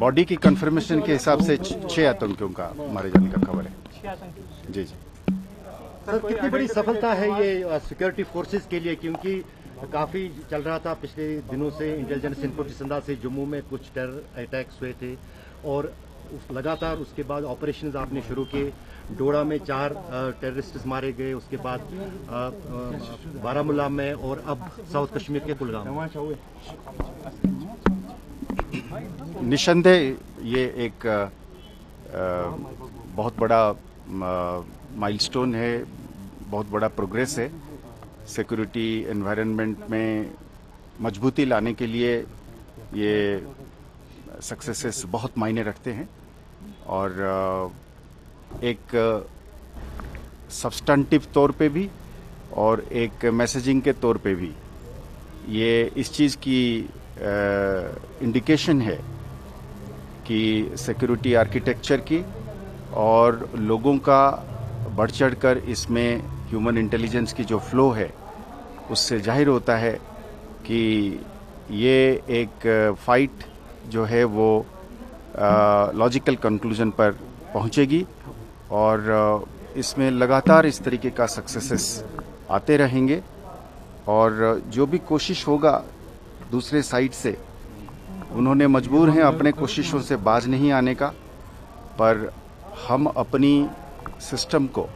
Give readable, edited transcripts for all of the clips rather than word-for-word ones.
Body की confirmation के हिसाब से 6 आतंकियों का मारे जाने का खबर है। जी जी सर, कितनी बड़ी सफलता है ये सिक्योरिटी फोर्सेस के लिए, क्योंकि काफी चल रहा था पिछले दिनों से इंटेलिजेंस इनपुट जिस अंदाज से जम्मू में कुछ टेरर अटैक्स हुए थे और लगातार उसके बाद ऑपरेशंस आपने शुरू किए। डोडा में 4 टेररिस्ट मारे गए, उसके बाद बारामूला में और अब साउथ कश्मीर के कुलगाम। निसंदेह ये एक बहुत बड़ा माइलस्टोन है, बहुत बड़ा प्रोग्रेस है। सिक्योरिटी एनवायरनमेंट में मजबूती लाने के लिए ये सक्सेसेस बहुत मायने रखते हैं और एक सब्सटेंटिव तौर पे भी और एक मैसेजिंग के तौर पे भी ये इस चीज़ की इंडिकेशन है कि सिक्योरिटी आर्किटेक्चर की और लोगों का बढ़ चढ़कर इसमें ह्यूमन इंटेलिजेंस की जो फ्लो है उससे जाहिर होता है कि ये एक फाइट जो है वो लॉजिकल कंक्लूजन पर पहुंचेगी और इसमें लगातार इस तरीके का सक्सेसेस आते रहेंगे और जो भी कोशिश होगा दूसरे साइड से, उन्होंने मजबूर हैं अपने कोशिशों से बाज नहीं आने का, पर हम अपनी सिस्टम को,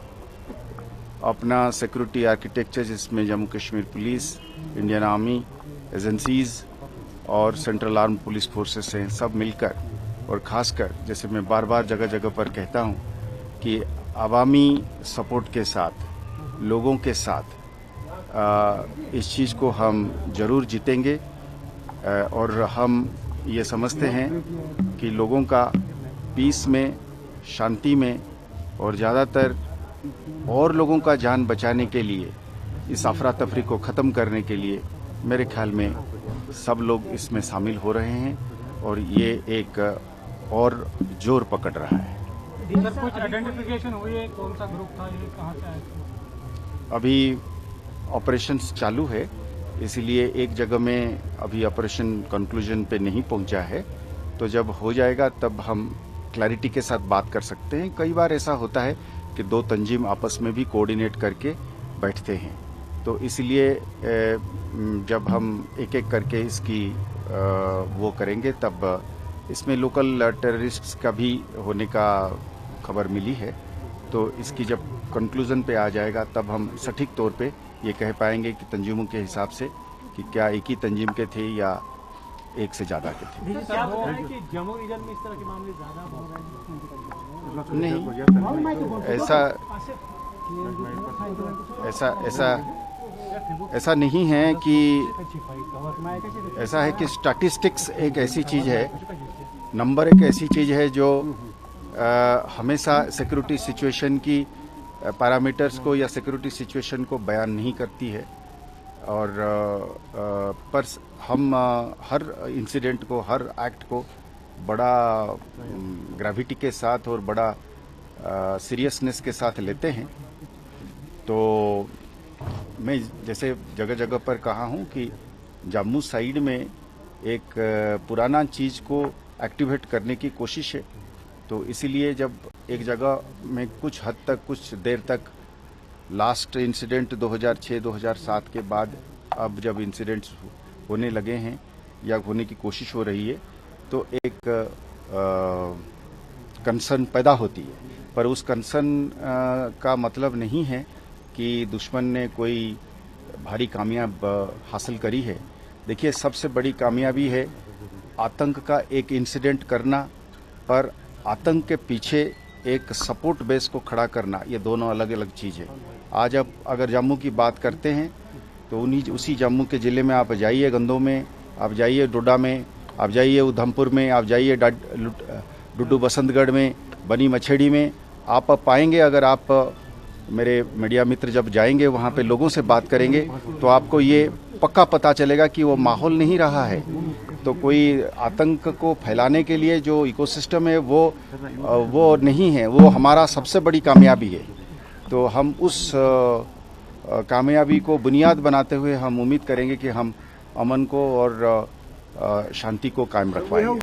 अपना सिक्योरिटी आर्किटेक्चर जिसमें Jammu Kashmir police, Indian army, agencies और सेंट्रल आर्म पुलिस फोर्सेस हैं, सब मिलकर और खासकर जैसे मैं बार बार जगह जगह पर कहता हूं कि आवामी सपोर्ट के साथ, लोगों के साथ इस चीज़ को हम जरूर जीतेंगे और हम ये समझते हैं कि लोगों का पीस में, शांति में और ज़्यादातर और लोगों का जान बचाने के लिए, इस अफरा तफरी को ख़त्म करने के लिए मेरे ख्याल में सब लोग इसमें शामिल हो रहे हैं और ये एक और जोर पकड़ रहा है। सर, कुछ आइडेंटिफिकेशन हुई है कौन सा ग्रुप था, ये कहाँ से आया? अभी ऑपरेशंस चालू है, इसीलिए एक जगह में अभी ऑपरेशन कंक्लूजन पे नहीं पहुंचा है, तो जब हो जाएगा तब हम क्लैरिटी के साथ बात कर सकते हैं। कई बार ऐसा होता है कि 2 तंजीम आपस में भी कोऑर्डिनेट करके बैठते हैं, तो इसलिए जब हम एक एक करके इसकी वो करेंगे तब इसमें लोकल टेररिस्ट्स का भी होने का खबर मिली है, तो इसकी जब कंक्लूजन पे आ जाएगा तब हम सटीक तौर पे ये कह पाएंगे कि तंजीमों के हिसाब से कि क्या एक ही तंजीम के थे या एक से ज़्यादा के थे। क्या हो रहा है कि जम्मू रीजन में इस तरह के मामले ज़्यादा हो रहे हैं? नहीं, ऐसा नहीं है कि ऐसा है कि स्टैटिस्टिक्स एक ऐसी चीज़ है, नंबर एक ऐसी चीज़ है जो हमेशा सिक्योरिटी सिचुएशन की पैरामीटर्स को या सिक्योरिटी सिचुएशन को बयान नहीं करती है और पर हम हर इंसिडेंट को, हर एक्ट को बड़ा ग्रेविटी के साथ और बड़ा सीरियसनेस के साथ लेते हैं। तो मैं जैसे जगह जगह पर कहा हूं कि जम्मू साइड में एक पुराना चीज़ को एक्टिवेट करने की कोशिश है, तो इसीलिए जब एक जगह में कुछ हद तक, कुछ देर तक, लास्ट इंसिडेंट 2006-2007 के बाद अब जब इंसिडेंट्स होने लगे हैं या होने की कोशिश हो रही है, तो एक कंसर्न पैदा होती है, पर उस कंसर्न का मतलब नहीं है कि दुश्मन ने कोई भारी कामयाब हासिल करी है। देखिए, सबसे बड़ी कामयाबी है आतंक का एक इंसिडेंट करना, पर आतंक के पीछे एक सपोर्ट बेस को खड़ा करना, ये दोनों अलग अलग चीज़ है। आज अब अगर जम्मू की बात करते हैं तो उसी जम्मू के ज़िले में आप जाइए, गंदों में आप जाइए, डोडा में आप जाइए, उधमपुर में आप जाइए, डुड्डू बसंतगढ़ में, बनी मछेड़ी में आप पाएंगे। अगर आप मेरे मीडिया मित्र जब जाएंगे वहाँ पे लोगों से बात करेंगे तो आपको ये पक्का पता चलेगा कि वो माहौल नहीं रहा है। तो कोई आतंक को फैलाने के लिए जो इकोसिस्टम है वो नहीं है, वो हमारा सबसे बड़ी कामयाबी है। तो हम उस कामयाबी को बुनियाद बनाते हुए हम उम्मीद करेंगे कि हम अमन को और शांति को कायम रखवाएंगे।